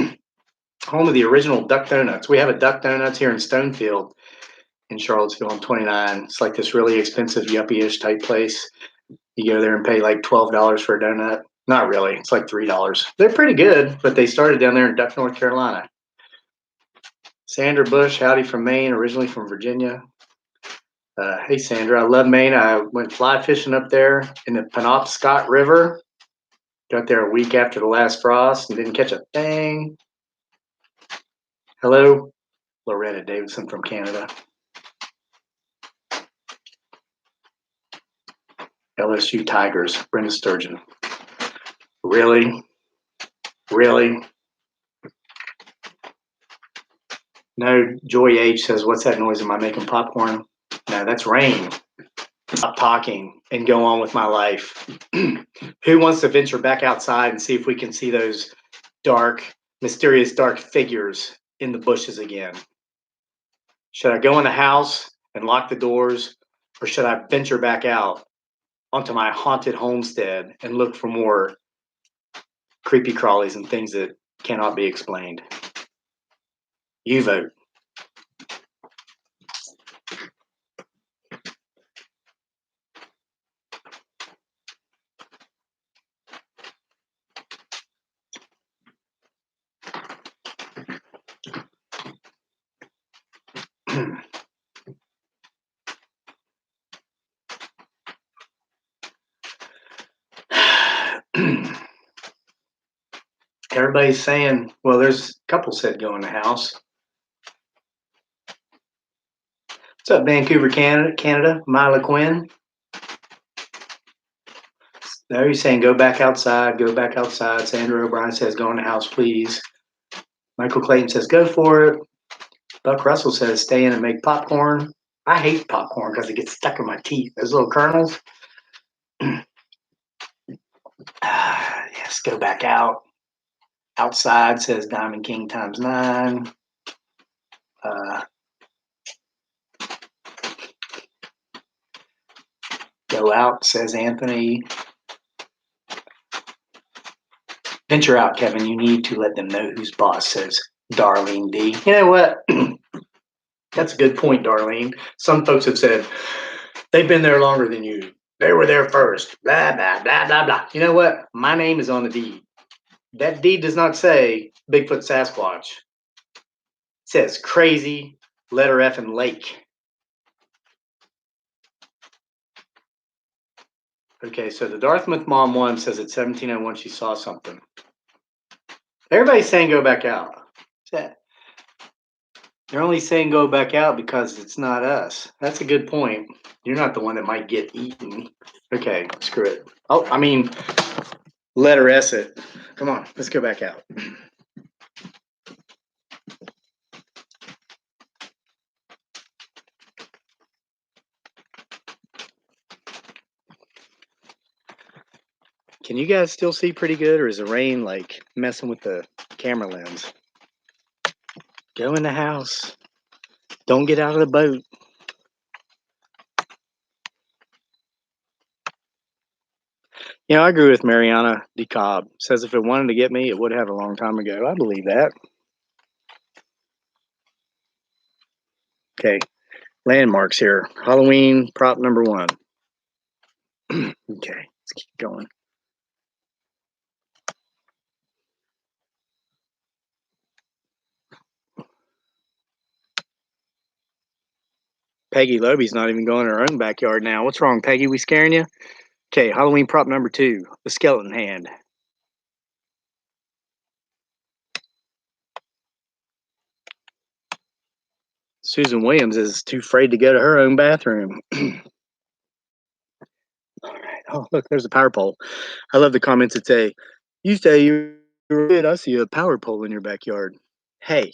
Home of the original Duck Donuts. We have a Duck Donuts here in Stonefield in Charlottesville on 29. It's like this really expensive yuppie-ish type place. You go there and pay like $12 for a donut. Not really. It's like $3. They're pretty good, but they started down there in Duck, North Carolina. Sandra Bush, howdy from Maine, originally from Virginia. Hey, Sandra, I love Maine. I went fly fishing up there in the Penobscot River. Got there a week after the last frost and didn't catch a thing. Hello, Loretta Davidson from Canada. LSU Tigers, Brenda Sturgeon. Really? Really? No, Joy H says, what's that noise? Am I making popcorn? No, that's rain. Stop talking and go on with my life. Who wants to venture back outside and see if we can see those dark, mysterious dark figures in the bushes again? Should I go in the house and lock the doors, or should I venture back out onto my haunted homestead and look for more creepy crawlies and things that cannot be explained? You vote. Everybody's saying, well, there's a couple said go in the house. What's up, Vancouver, Canada? Mila Quinn. Now you're saying go back outside, go back outside. Sandra O'Brien says go in the house, please. Michael Clayton says go for it. Buck Russell says stay in and make popcorn. I hate popcorn because it gets stuck in my teeth. Those little kernels. Yes, go back out. Outside says Diamond King times 9. Go out, says Anthony. Venture out, Kevin. You need to let them know who's boss, says Darlene D. You know what? That's a good point, Darlene. Some folks have said they've been there longer than you. They were there first. Blah, blah, blah, blah, blah. You know what? My name is on the deed. That deed does not say Bigfoot Sasquatch. It says crazy letter F and lake. Okay, so the Dartmouth Mom 1 says at 1701 she saw something. Everybody's saying go back out. They're only saying go back out because it's not us. That's a good point. You're not the one that might get eaten. Okay, screw it. Oh, I mean, letter S it. Come on, let's go back out. Can you guys still see pretty good, or is the rain like messing with the camera lens? Go in the house. Don't get out of the boat. You know, I agree with Mariana DeCobb. Says if it wanted to get me, it would have a long time ago. I believe that. Okay, landmarks here. Halloween prop number 1. Okay, let's keep going. Peggy Loby's not even going in her own backyard now. What's wrong, Peggy? We scaring you? Okay, Halloween prop number 2, the skeleton hand. Susan Williams is too afraid to go to her own bathroom. All right. Oh, look, there's a power pole. I love the comments that say, "You say you're good. I see a power pole in your backyard." Hey,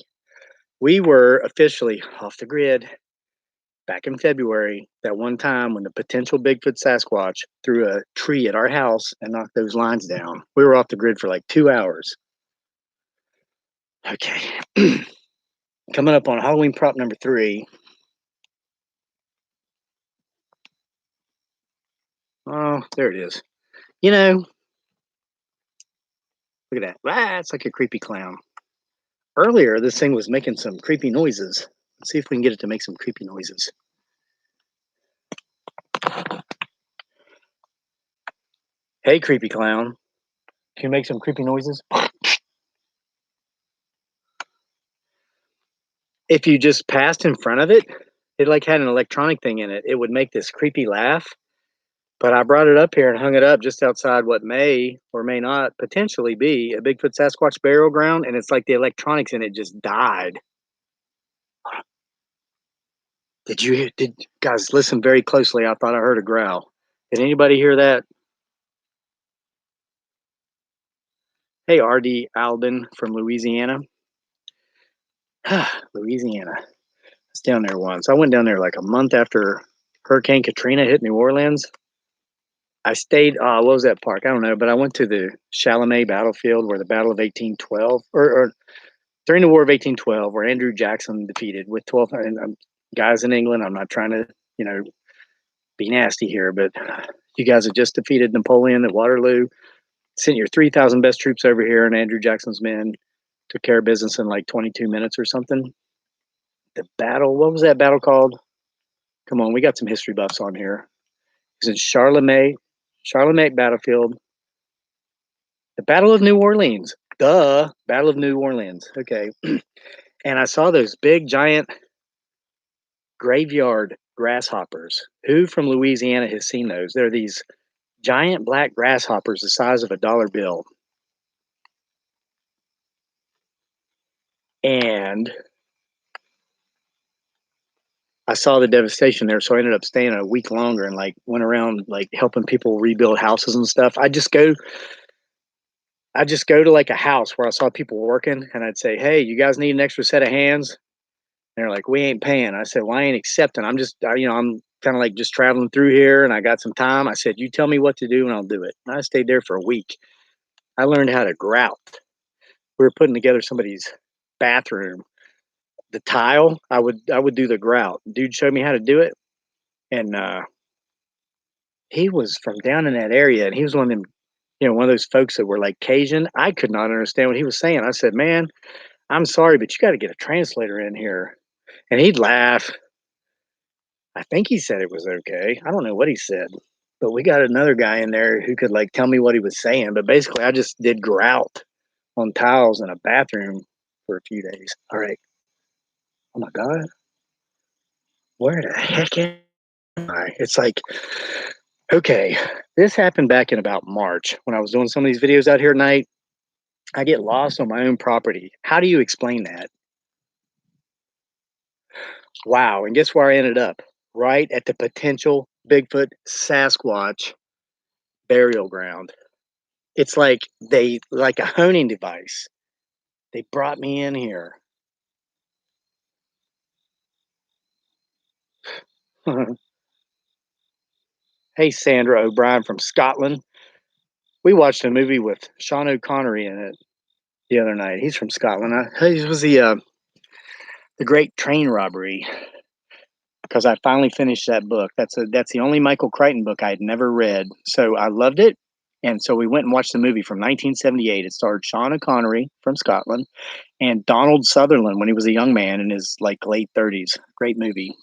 we were officially off the grid back in February, that one time when the potential Bigfoot Sasquatch threw a tree at our house and knocked those lines down. We were off the grid for like 2 hours. Okay. Coming up on Halloween prop number 3. Oh, there it is. You know, look at that. Ah, it's like a creepy clown. Earlier, this thing was making some creepy noises. Let's see if we can get it to make some creepy noises. Hey, creepy clown. Can you make some creepy noises? If you just passed in front of it, it like had an electronic thing in it. It would make this creepy laugh. But I brought it up here and hung it up just outside what may or may not potentially be a Bigfoot Sasquatch burial ground, and it's like the electronics in it just died. Did guys listen very closely? I thought I heard a growl. Did anybody hear that? Hey, RD Albin from Louisiana. Louisiana. I was down there once. I went down there like a month after Hurricane Katrina hit New Orleans. I stayed, what was that park? I don't know, but I went to the Chalamet battlefield where the Battle of 1812, or during the War of 1812, where Andrew Jackson defeated with 12 guys in England. I'm not trying to, be nasty here, but you guys have just defeated Napoleon at Waterloo, sent your 3,000 best troops over here, and Andrew Jackson's men took care of business in like 22 minutes or something. The battle, what was that battle called? Come on, we got some history buffs on here. It's in Charlemagne battlefield. The Battle of New Orleans. Duh. Battle of New Orleans. Okay. And I saw those big, giant graveyard grasshoppers. Who from Louisiana has seen those? They're these giant black grasshoppers the size of a dollar bill. And I saw the devastation there, so I ended up staying a week longer and like went around like helping people rebuild houses and stuff. I just go to like a house where I saw people working, and I'd say, "Hey, you guys need an extra set of hands?" And they're like, "We ain't paying." I said, "Well, I ain't accepting. I'm just, I'm kind of like just traveling through here, and I got some time." I said, "You tell me what to do, and I'll do it." And I stayed there for a week. I learned how to grout. We were putting together somebody's bathroom. The tile, I would do the grout. Dude showed me how to do it, and he was from down in that area, and he was one of them, one of those folks that were like Cajun. I could not understand what he was saying. I said, "Man, I'm sorry, but you got to get a translator in here." And he'd laugh. I think he said it was okay. I don't know what he said, but we got another guy in there who could like tell me what he was saying. But basically, I just did grout on tiles in a bathroom for a few days. All right. Oh my God. Where the heck am I? It's like, okay, this happened back in about March when I was doing some of these videos out here at night. I get lost on my own property. How do you explain that? Wow. And guess where I ended up? Right at the potential Bigfoot Sasquatch burial ground. It's like like a honing device. They brought me in here. Hey, Sandra O'Brien from Scotland. We watched a movie with Sean O'Connery in it the other night. He's from Scotland. He was the Great Train Robbery, because I finally finished that book. That's the only Michael Crichton book I had never read, so I loved it. And so we went and watched the movie from 1978. It starred Sean O'Connery from Scotland and Donald Sutherland when he was a young man in his like late 30s. Great movie.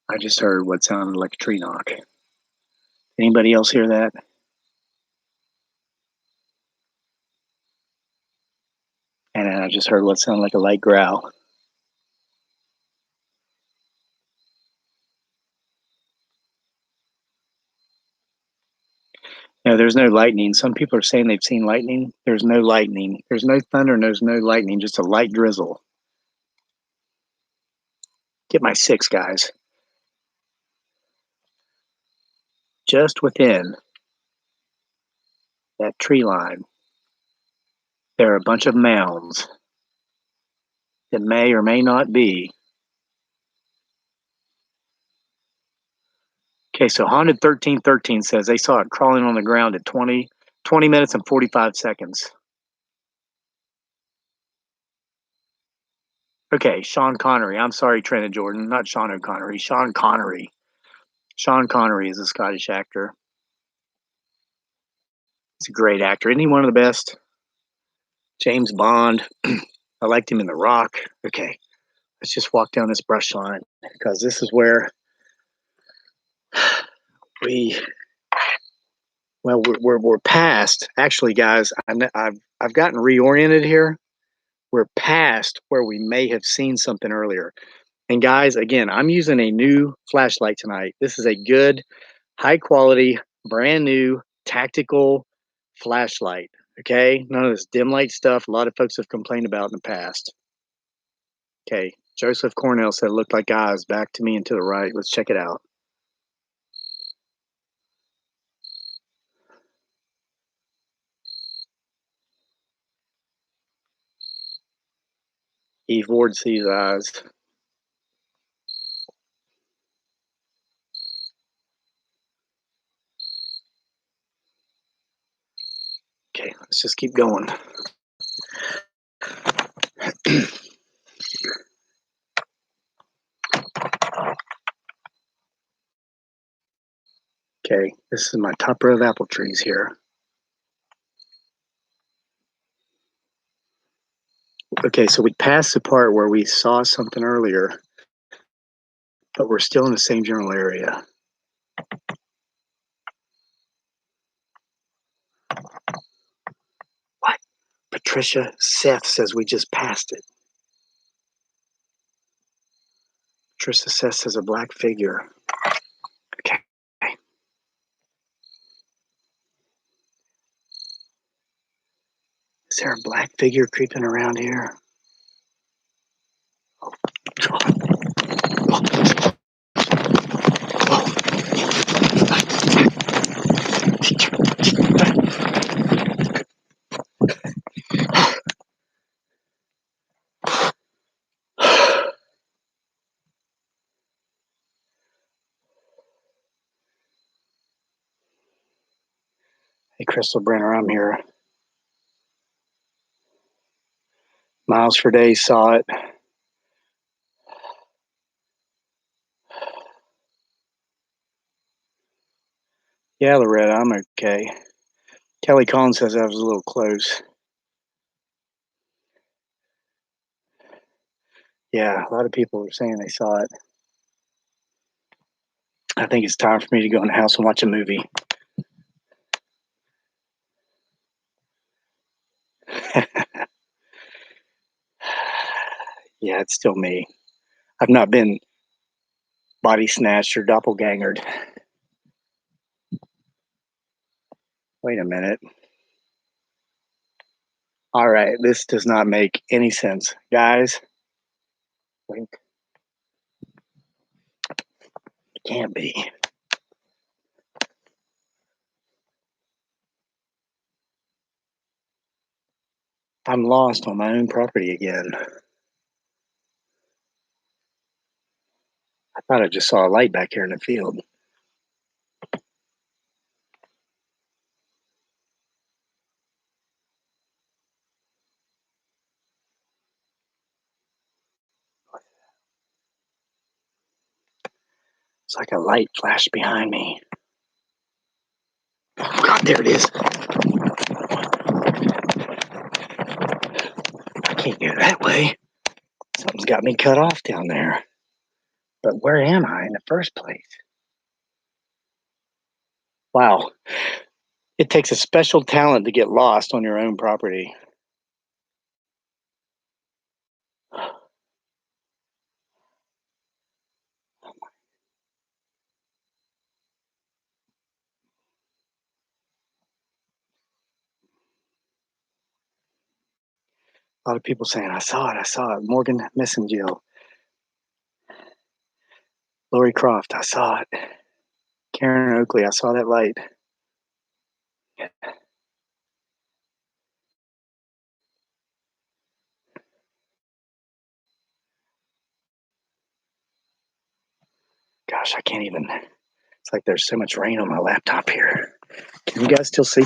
I just heard what sounded like a tree knock. Anybody else hear that? And I just heard what sounded like a light growl. No, there's no lightning. Some people are saying they've seen lightning. There's no lightning. There's no thunder. There's no lightning. Just a light drizzle. Get my 6, guys. Just within that tree line, there are a bunch of mounds that may or may not be. Okay, so Haunted 1313 says they saw it crawling on the ground at 20 minutes and 45 seconds. Okay, Sean Connery. I'm sorry, Trina Jordan. Not Sean O'Connery. Sean Connery. Sean Connery is a Scottish actor. He's a great actor. Isn't he one of the best? James Bond. I liked him in The Rock. Okay, let's just walk down this brush line because this is where we're past. Actually, guys, I've gotten reoriented here. We're past where we may have seen something earlier. And guys, again, I'm using a new flashlight tonight. This is a good, high quality, brand new tactical flashlight. Okay, none of this dim light stuff a lot of folks have complained about in the past. Okay, Joseph Cornell said it looked like eyes back to me and to the right. Let's check it out. Eve Ward sees eyes. Okay, let's just keep going. Okay, this is my top row of apple trees here. Okay, so we passed the part where we saw something earlier, but we're still in the same general area. What? Patricia Seth says we just passed it. Patricia Seth says a black figure. Okay. Is there a black figure creeping around here? Oh, Hey, Crystal Brenner, I'm here. Miles for Days saw it. Yeah, Loretta, I'm okay. Kelly Collins says I was a little close. Yeah, a lot of people are saying they saw it. I think it's time for me to go in the house and watch a movie. Yeah, it's still me. I've not been body snatched or doppelgangered. Wait a minute. All right, this does not make any sense. Guys, wait. It can't be. I'm lost on my own property again. I thought I just saw a light back here in the field. It's like a light flashed behind me. Oh God, there it is. I can't go that way. Something's got me cut off down there. But where am I in the first place? Wow. It takes a special talent to get lost on your own property. A lot of people saying, I saw it. Morgan Messengill. Lori Croft, I saw it. Karen Oakley, I saw that light. Gosh, I can't even. It's like there's so much rain on my laptop here. Can you guys still see?